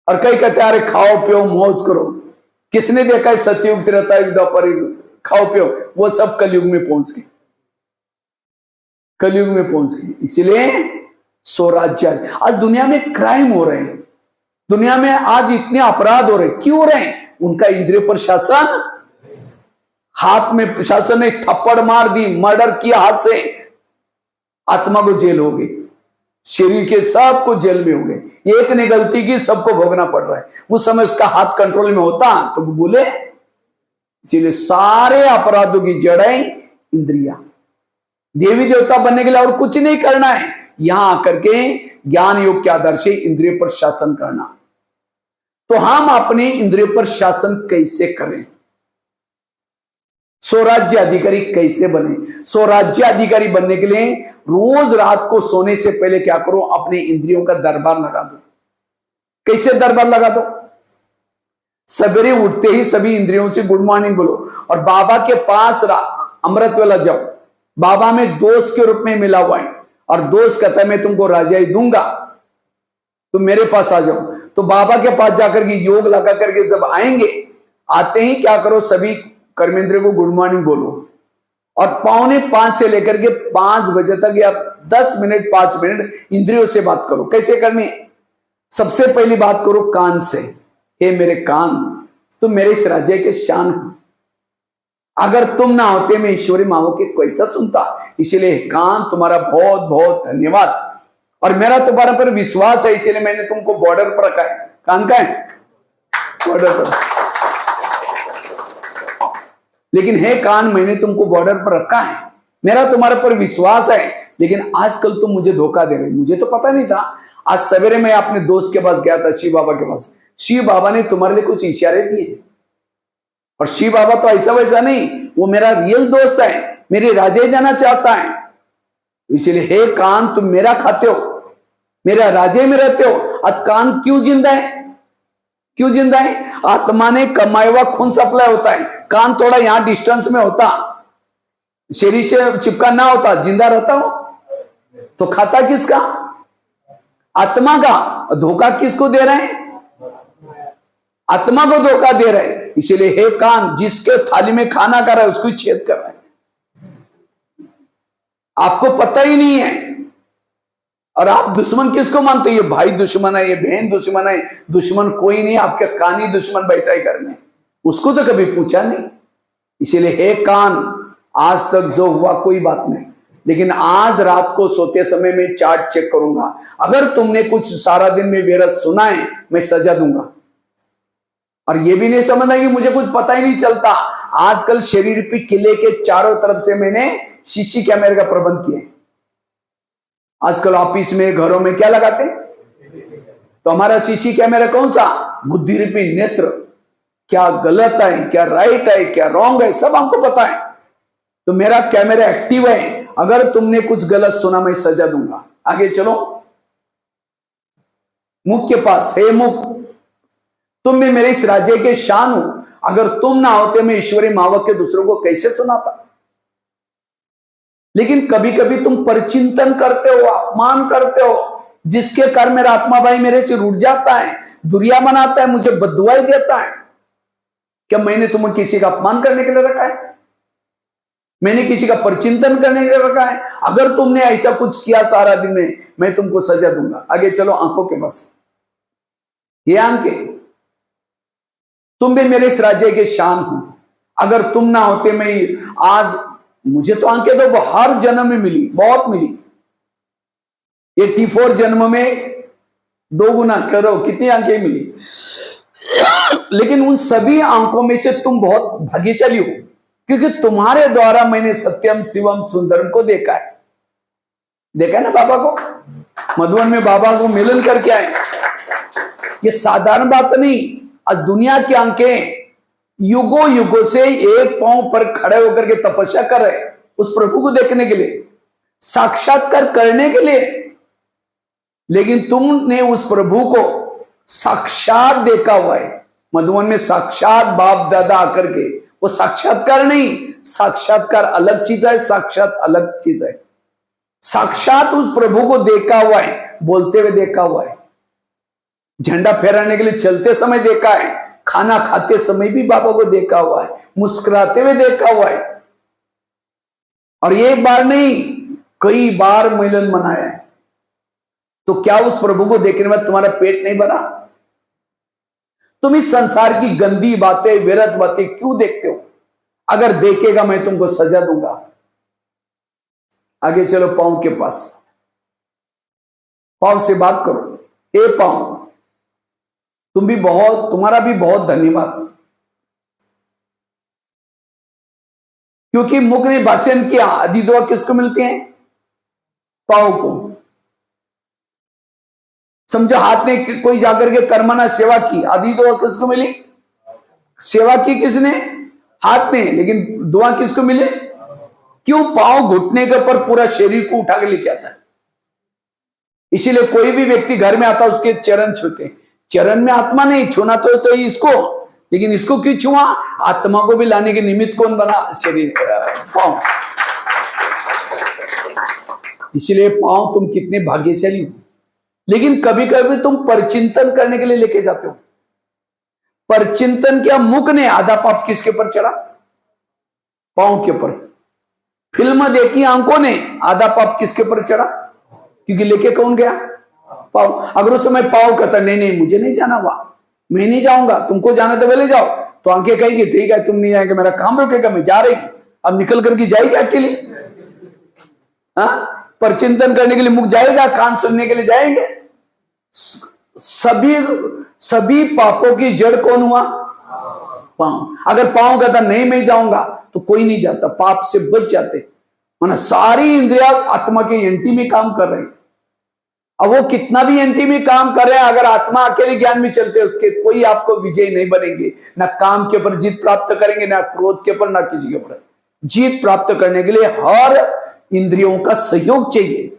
और कई कहते अरे खाओ पियो मौज करो। किसने देखा है सतयुग, त्रेता युग, द्वापर युग? खाओ पियो, वो सब कलयुग में पहुंच गए, कलयुग में पहुंच गए। इसलिए स्वराज्य। आज दुनिया में क्राइम हो रहे हैं, दुनिया में आज इतने अपराध हो रहे हैं, क्यों हो रहे हैं? उनका इंद्रियों पर शासन, हाथ में शासन ने थप्पड़ मार दी, मर्डर किया हाथ से, आत्मा को जेल हो गई, शरीर के सबको जेल में हो गए। एक ने गलती की, सबको भोगना पड़ रहा है। उस समय उसका हाथ कंट्रोल में होता तो वो बोले। इसलिए सारे अपराधों की जड़ें इंद्रिया। देवी देवता बनने के लिए और कुछ नहीं करना है, यहां आकर के ज्ञान योग के आधार से इंद्रियों पर शासन करना। तो हम अपने इंद्रियों पर शासन कैसे करें? स्वराज्य अधिकारी कैसे बने? स्वराज्य अधिकारी बनने के लिए रोज रात को सोने से पहले क्या करो? अपने इंद्रियों का दरबार लगा दो। कैसे दरबार लगा दो? सवेरे उठते ही सभी इंद्रियों से गुड मॉर्निंग बोलो, और बाबा के पास अमृत वाला जाओ। बाबा में दोस्त के रूप में मिला हुआ है, और दोस्त कहता है मैं तुमको राजाई दूंगा, तुम मेरे पास आ जाओ। तो बाबा के पास जाकर के योग लगा करके जब आएंगे, आते ही क्या करो? सभी कर्मेंद्रियों को गुड मॉर्निंग बोलो, और 4:45 से लेकर के 5 बजे तक या 10 मिनट 5 मिनट इंद्रियों से बात करो। कैसे करनी है? सबसे पहली बात करो कान से। हे मेरे कान, तुम मेरे इस राज्य के शान हो, अगर तुम ना होते मैं ईश्वरी माओ के कैसा सुनता। इसलिए कान तुम्हारा बहुत बहुत धन्यवाद, और मेरा तुम्हारे पर विश्वास है, इसलिए मैंने तुमको बॉर्डर पर रखा है। कान का है बॉर्डर पर, लेकिन हे कान, मैंने तुमको बॉर्डर पर रखा है, मेरा तुम्हारे पर विश्वास है, लेकिन आजकल तुम मुझे धोखा दे रहे। मुझे तो पता नहीं था। आज सवेरे मैं अपने दोस्त के पास गया था, शिव बाबा के पास। शिव बाबा ने तुम्हारे लिए कुछ इशारे दिए, और शिव बाबा तो ऐसा वैसा नहीं, वो मेरा रियल दोस्त है, मेरी राजे जाना चाहता है। इसलिए हे कान, तुम मेरा खाते हो, मेरा राजे में रहते हो। आज कान क्यों जिंदा है? क्यों जिंदा है? आत्मा ने कमाया हुआ खून सप्लाई होता है। कान थोड़ा यहां डिस्टेंस में होता, शरीर से चिपका ना होता, जिंदा रहता हो तो खाता किसका? आत्मा का। धोखा किसको दे रहे हैं? आत्मा को धोखा दे रहे हैं। इसीलिए हे कान, जिसके थाली में खाना कर रहा है उसको छेद कर रहा है, आपको पता ही नहीं है। और आप दुश्मन किसको मानते हो? ये भाई दुश्मन है, ये बहन दुश्मन है। दुश्मन कोई नहीं, आपके कान ही दुश्मन बैठा है करने, उसको तो कभी पूछा नहीं। इसीलिए हे कान, आज तक जो हुआ कोई बात नहीं, लेकिन आज रात को सोते समय मैं चार्ट चेक करूंगा। अगर तुमने कुछ सारा दिन में व्यर्थ सुना है, मैं सजा दूंगा। और ये भी नहीं समझना कि मुझे कुछ पता ही नहीं चलता। आजकल शरीर पे किले के चारों तरफ से मैंने सीसी कैमरे का प्रबंध किया। आजकल ऑफिस में, घरों में क्या लगाते? तो हमारा सीसी कैमरा कौन सा? बुद्धि रूपी नेत्र। क्या गलत है, क्या राइट है, क्या रॉन्ग है, सब हमको पता है। तो मेरा कैमरा एक्टिव है, अगर तुमने कुछ गलत सुना मैं सजा दूंगा। आगे चलो मुख के पास। हे मुख, तुम भी मेरे इस राज्य के शान हो, अगर तुम ना होते मैं ईश्वरी मावक के दूसरों को कैसे सुनाता। लेकिन कभी कभी तुम परचिंतन करते हो, अपमान करते हो, जिसके कारण मेरा आत्मा भाई मेरे से रूठ जाता है, दुरिया बनाता है, मुझे बददुआई देता है। क्या मैंने तुम्हें किसी का अपमान करने के लिए रखा है? मैंने किसी का परचिंतन करने के लिए रखा है? अगर तुमने ऐसा कुछ किया सारा दिन में, मैं तुमको सजा दूंगा। आगे चलो आंखों के पास। ये आंखें, तुम भी मेरे इस राज्य के शान हो, अगर तुम ना होते मैं आज, मुझे तो आंखें तो हर जन्म में मिली, बहुत मिली, 84 जन्म में 2 गुना करो कितनी आंखें मिली, लेकिन उन सभी आंखों में से तुम बहुत भाग्यशाली हो, क्योंकि तुम्हारे द्वारा मैंने सत्यम शिवम सुंदरम को देखा है। देखा है ना बाबा को, मधुबन में बाबा को मिलन करके आए। ये साधारण बात नहीं। आज दुनिया की आंखें युगों युगों से एक पांव पर खड़े होकर के तपस्या कर रहे हैं उस प्रभु को देखने के लिए, साक्षात्कार करने के लिए, लेकिन तुमने उस प्रभु को साक्षात देखा हुआ है। मधुबन में साक्षात बाप दादा आकर के, वो साक्षात्कार नहीं, साक्षात्कार अलग चीज है, साक्षात अलग चीज है। साक्षात उस प्रभु को देखा हुआ है, बोलते हुए देखा हुआ है, झंडा फहराने के लिए चलते समय देखा है, खाना खाते समय भी बाबा को देखा हुआ है, मुस्कुराते हुए देखा हुआ है, और एक बार नहीं कई बार मिलन मनाया है। तो क्या उस प्रभु को देखने में तुम्हारा पेट नहीं भरा? तुम इस संसार की गंदी बातें, व्यर्थ बातें क्यों देखते हो? अगर देखेगा मैं तुमको सजा दूंगा। आगे चलो पांव के पास, पांव से बात करो। ए पांव, तुम भी बहुत, तुम्हारा भी बहुत धन्यवाद, क्योंकि मुख ने भाषण किया। आदि दुआ किसको मिलती है? पांव को। समझो हाथ ने कोई जाकर के कर्मना सेवा की, आदि दुआ किसको मिली? सेवा की किसने? हाथ ने, लेकिन दुआ किसको मिले? क्यों? पांव घुटने के ऊपर पूरा शरीर को उठा के लेके आता है। इसीलिए कोई भी व्यक्ति घर में आता है उसके चरण छूते। चरण में आत्मा नहीं छूना तो इसको, लेकिन इसको क्यों छुआ? आत्मा को भी लाने के निमित्त कौन बना? शरीर, पांव। इसीलिए पांव तुम कितने भाग्यशाली हो। लेकिन कभी कभी तुम परचिंतन करने के लिए लेके जाते हो। परचिंतन क्या? मुख ने आधा पाप किसके ऊपर चढ़ा? पांव के ऊपर। फिल्म देखी आंखों ने, आधा पाप किसके ऊपर चढ़ा? क्योंकि लेके कौन गया? पांव। अगर उस समय पांव कहता नहीं नहीं मुझे नहीं जाना, वहां मैं नहीं जाऊंगा, तुमको जाना तो पहले जाओ, तो आंखें कहेगी ठीक है तुम नहीं जाएंगे, मेरा काम रुकेगा, मैं जा रही हूं। अब निकल करके जाएगी अकेली? परचिंतन करने के लिए मुख जाएगा, कान सुनने के लिए जाएंगे। सभी पापों की जड़ कौन हुआ? पांव। अगर पांव कहता नहीं मैं जाऊंगा तो कोई नहीं जाता, पाप से बच जाते। माना सारी इंद्रिया आत्मा के एंटी में काम कर रहे हैं। अब वो कितना भी एंटी में काम कर रहे हैं, अगर आत्मा अकेले ज्ञान में चलते उसके कोई आपको विजय नहीं बनेंगे। ना काम के ऊपर जीत प्राप्त करेंगे, ना क्रोध के ऊपर, ना किसी के ऊपर। जीत प्राप्त करने के लिए हर इंद्रियों का सहयोग चाहिए।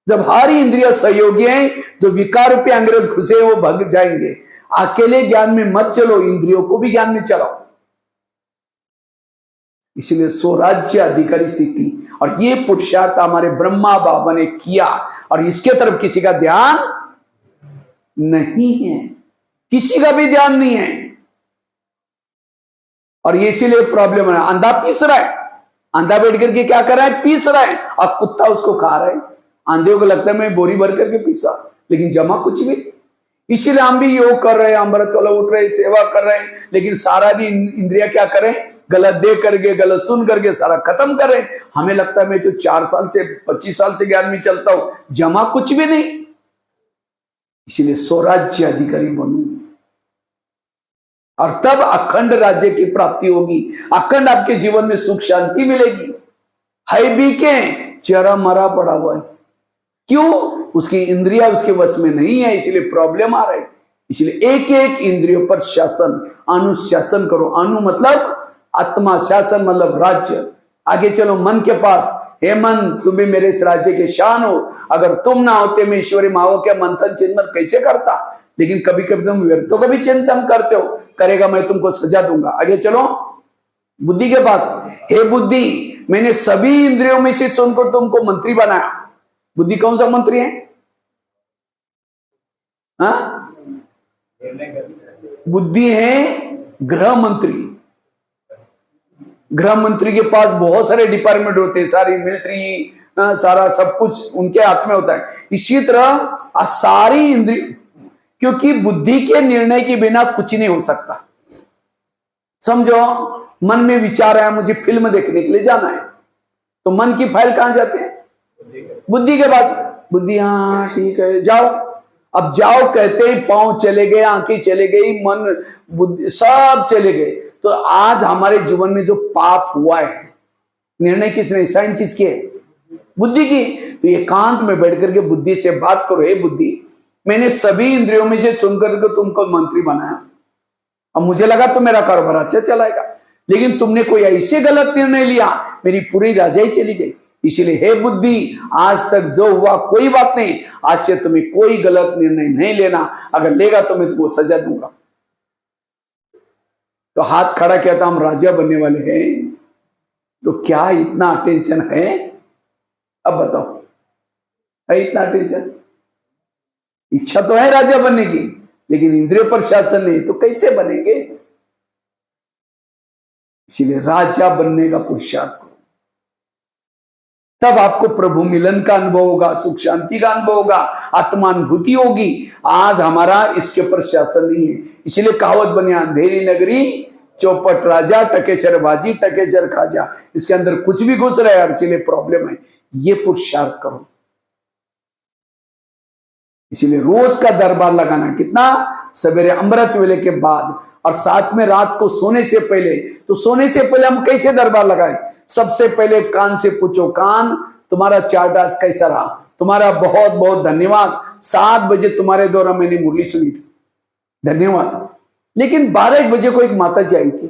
जब हर इंद्रिय सहयोगी हैं, जो विकार रूपी अंग्रेज घुसे वो भाग जाएंगे। अकेले ज्ञान में मत चलो, इंद्रियों को भी ज्ञान में चलाओ। इसलिए स्वराज्य अधिकारी स्थिति, और ये पुरुषार्थ हमारे ब्रह्मा बाबा ने किया, और इसके तरफ किसी का ध्यान नहीं है, किसी का भी ध्यान नहीं है। और ये इसीलिए प्रॉब्लम है। अंधा पीस रहा है, अंधा बैठ करके क्या कर रहा है? पीस रहा है, और कुत्ता उसको खा रहा है। अंधे को लगता है मैं बोरी भर करके पीसा, लेकिन जमा कुछ भी। इसीलिए हम भी योग कर रहे हैं, अमृत वाला उठ रहे हैं, सेवा कर रहे हैं, लेकिन सारा दिन इंद्रिया क्या करें? गलत देख करके, गलत सुन करके सारा खत्म कर रहे हैं। हमें लगता है मैं तो 4 साल से 25 साल से ज्ञान में चलता हूं, जमा कुछ भी नहीं। इसीलिए स्वराज्य अधिकारी बनूं, और तब अखंड राज्य की प्राप्ति होगी। अखंड आपके जीवन में सुख शांति मिलेगी। है भी के चेहरा मरा पड़ा हुआ है, क्यों? उसकी इंद्रिया उसके वश में नहीं है, इसलिए प्रॉब्लम आ रहा है। इसलिए एक एक इंद्रियों पर शासन, अनुशासन करो। अनु मतलब आत्मा, शासन मतलब राज्य। आगे चलो मन के पास। हे मन, तुम भी मेरे इस राज्य के शान हो। अगर तुम ना होते मैं ईश्वरी माओ के मंथन चिंतन कैसे करता? लेकिन कभी कभी तुम व्यर्थों का भी चिंतन करते हो, करेगा मैं तुमको सजा दूंगा। आगे चलो बुद्धि के पास। हे बुद्धि, मैंने सभी इंद्रियों में से चुनकर तुमको मंत्री बनाया। बुद्धि कौन सा मंत्री है? बुद्धि है गृह मंत्री। गृह मंत्री के पास बहुत सारे डिपार्टमेंट होते हैं, सारी मिलिट्री, सारा सब कुछ उनके हाथ में होता है। इसी तरह सारी इंद्रिय, क्योंकि बुद्धि के निर्णय के बिना कुछ नहीं हो सकता। समझो, मन में विचार आया मुझे फिल्म देखने के लिए जाना है, तो मन की फाइल कहां जाते हैं? बुद्धि के पास। बुद्धि हाँ ठीक है जाओ। अब जाओ कहते ही पांव चले गए, आंखें चले गई, मन बुद्धि सब चले गए। तो आज हमारे जीवन में जो पाप हुआ है, निर्णय किसने, साइन किसके है? बुद्धि की। तो एकांत में बैठ करके बुद्धि से बात करो, हे बुद्धि, मैंने सभी इंद्रियों में से चुन करके तुमको मंत्री बनाया, अब मुझे लगा तो मेरा कारोबार अच्छा चलाएगा, लेकिन तुमने कोई ऐसे गलत निर्णय लिया, मेरी पूरी राजाई चली गई। इसीलिए हे बुद्धि, आज तक जो हुआ कोई बात नहीं, आज से तुम्हें कोई गलत निर्णय नहीं लेना, अगर लेगा तो मैं तुमको सजा दूंगा। तो हाथ खड़ा किया था, हम राजा बनने वाले हैं, तो क्या इतना टेंशन है? अब बताओ, है इतना टेंशन? इच्छा तो है राजा बनने की, लेकिन इंद्रिय पर शासन नहीं, तो कैसे बनेंगे? इसीलिए राजा बनने का पुरुषार्थ करो, तब आपको प्रभु मिलन का अनुभव होगा, सुख शांति का अनुभव होगा, आत्मानुभूति होगी। आज हमारा इसके पर शासन नहीं है। इसीलिए कहावत बनी, अंधेरी नगरी चौपट राजा, टकेसर बाजी टकेसर खाजा। इसके अंदर कुछ भी घुस रहा है यार, चलिए प्रॉब्लम है। ये पुरुषार्थ करो। इसीलिए रोज का दरबार लगाना, कितना? सवेरे अमृत वेले के बाद, और साथ में रात को सोने से पहले। तो सोने से पहले हम कैसे दरबार लगाएं? सबसे पहले कान से पूछो, कान तुम्हारा चार्ट आज कैसा रहा? तुम्हारा बहुत बहुत धन्यवाद, 7 बजे तुम्हारे द्वारा मैंने मुरली सुनी थी, धन्यवाद। लेकिन 12-1 बजे को एक माता जी आई थी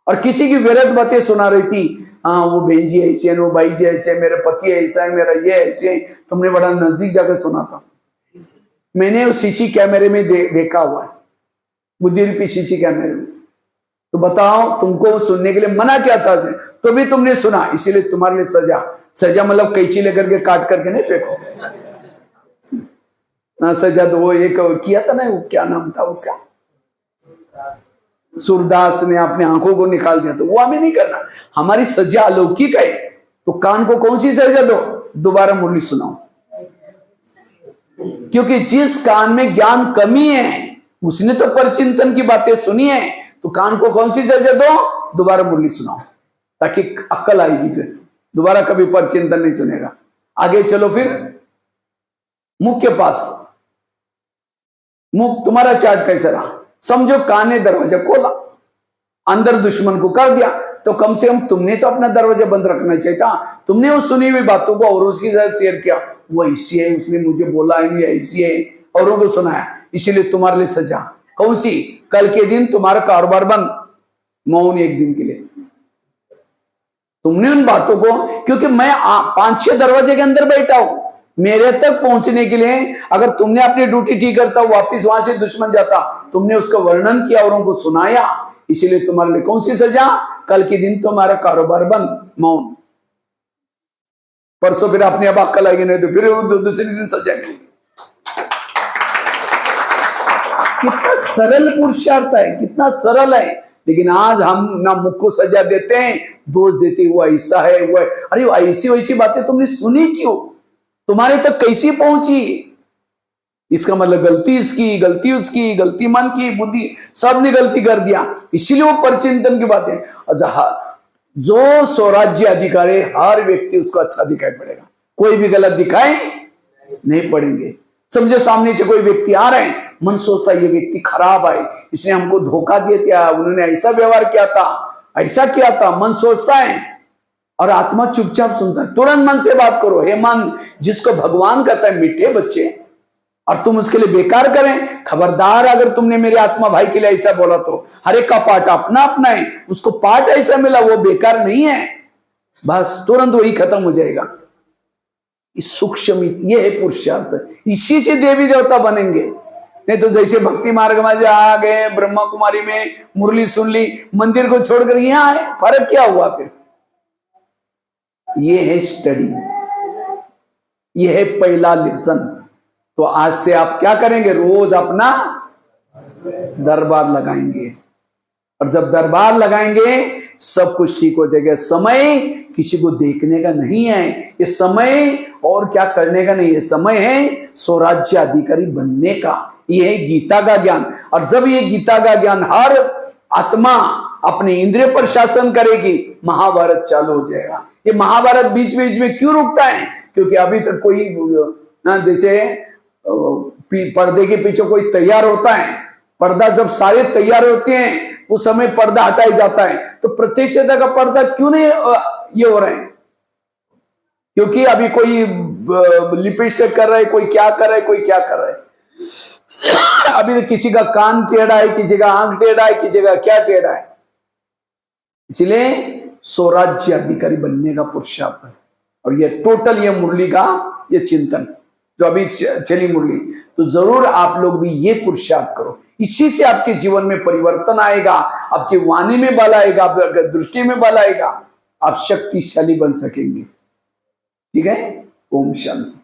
और किसी की व्यर्थ बातें सुना रही थी। हाँ वो बहन जी ऐसे है, वो भाई जी ऐसे है, मेरे पति ऐसा है, मेरा ये ऐसे है। तुमने बड़ा नजदीक जाकर सुना था, मैंने उस सीसी कैमरे में देखा हुआ है, बुद्धि रूपी सीसी कैमरे में। तो बताओ, तुमको सुनने के लिए मना किया था तो भी तुमने सुना, इसीलिए तुम्हारे लिए सजा। सजा मतलब कैंची लेकर के काट करके नहीं फेंको ना, सजा तो वो एक किया था ना, वो क्या नाम था उसका, सूरदास ने अपने आंखों को निकाल दिया, तो वो हमें नहीं करना। हमारी सजा अलौकिक है। तो कान को कौन सी सजा दो? दोबारा मुरली सुनाओ, क्योंकि जिस कान में ज्ञान कमी है उसने तो परचिंतन की बातें सुनी है, तो कान को कौन सी सजा दो? दोबारा मुरली सुनाओ, ताकि अक्ल आएगी, फिर दोबारा कभी परचिंतन नहीं सुनेगा। आगे चलो, फिर मुख के पास, मुख तुम्हारा चार्ट कैसा रहा? समझो कान ने दरवाजा खोला, अंदर दुश्मन को कर दिया, तो कम से कम तुमने तो अपना दरवाजा बंद रखना चाहिए था। तुमने उस सुनी हुई बातों को औरों के साथ शेयर किया, वो ऐसी है, उसने मुझे बोला है, ऐसी है, औरों को सुनाया, इसीलिए तुम्हारे लिए सजा कौन सी? कल के दिन तुम्हारा कारोबार बंद, मौन 1 दिन के लिए। तुमने उन बातों को, क्योंकि मैं 5-6 दरवाजे के अंदर बैठा हूं, मेरे तक पहुंचने के लिए अगर तुमने अपनी ड्यूटी ठीक करता, वापिस वहां से दुश्मन जाता, तुमने उसका वर्णन किया, औरों को सुनाया, इसीलिए तुम्हारे लिए कौन सी सजा? कल के दिन तुम्हारा कारोबार बंद, मौन। परसों फिर अपने अब अक्ल आएगी, नहीं तो फिर दूसरे दिन सजा मिलेगी। कितना सरल पुरुषार्थ है, कितना सरल है। लेकिन आज हम ना मुख को सजा देते हैं, दोष देते हैं, वो ऐसा है, वो है। अरे वो ऐसी वैसी बातें तुमने सुनी क्यों? तुम्हारे तक कैसी पहुंची? इसका मतलब गलती इसकी, गलती उसकी, गलती मन की, बुद्धि सब ने गलती कर दिया, इसीलिए वो परचिंतन की बातें। जो स्वराज्य अधिकारी, हर व्यक्ति उसको अच्छा दिखाई पड़ेगा, कोई भी गलत दिखाई नहीं पड़ेंगे। समझो सामने से कोई व्यक्ति आ रहे हैं, मन सोचता है ये व्यक्ति खराब है, इसने हमको धोखा दिया, उन्होंने ऐसा व्यवहार किया था, ऐसा किया था, मन सोचता है, और आत्मा चुपचाप सुनता है। तुरंत मन से बात करो, हे मन, जिसको भगवान कहता है मीठे बच्चे, और तुम उसके लिए बेकार करें, खबरदार अगर तुमने मेरे आत्मा भाई के लिए ऐसा बोला तो हर एक का पाठ अपना अपना है, उसको पाठ ऐसा मिला, वो बेकार नहीं है, बस तुरंत वही खत्म हो जाएगा। इस सूक्ष्म, ये है पुरुषार्थ, इसी से देवी देवता बनेंगे। नहीं तो जैसे भक्ति मार्ग में आ गए, ब्रह्मा कुमारी में मुरली सुन ली, मंदिर को छोड़कर यहां आए, फर्क क्या हुआ फिर? ये है स्टडी, ये है पहला लेसन। तो आज से आप क्या करेंगे? रोज अपना दरबार लगाएंगे, और जब दरबार लगाएंगे सब कुछ ठीक हो जाएगा। समय किसी को देखने का नहीं है, ये समय और क्या करने का नहीं है, समय है स्वराज्य अधिकारी बनने का। ये है गीता का ज्ञान। और जब ये गीता का ज्ञान हर आत्मा अपने इंद्रिय पर शासन करेगी, महाभारत चालू हो जाएगा। ये महाभारत बीच बीच में क्यों रुकता है? क्योंकि अभी तक कोई जैसे पर्दे के पीछे कोई तैयार होता है, पर्दा जब सारे तैयार होते हैं उस समय पर्दा हटाई जाता है, तो प्रत्यक्षता का पर्दा क्यों नहीं ये हो रहे हैं? क्योंकि अभी कोई लिपस्टिक कर रहा है, कोई क्या कर रहा है, कोई क्या कर रहा है। अभी किसी का कान टेढ़ा है, किसी का आंख टेढ़ा है, किसी का क्या टेढ़ा है। इसलिए स्वराज्य अधिकारी बनने का पुरुषार्थ है। और ये टोटल ये मुरली का ये चिंतन जो अभी चली मुरली, तो जरूर आप लोग भी ये पुरुषार्थ करो। इसी से आपके जीवन में परिवर्तन आएगा, आपकी वाणी में बल आएगा, आपकी दृष्टि में बल आएगा, आप शक्तिशाली बन सकेंगे। ठीक है। ओम शांति।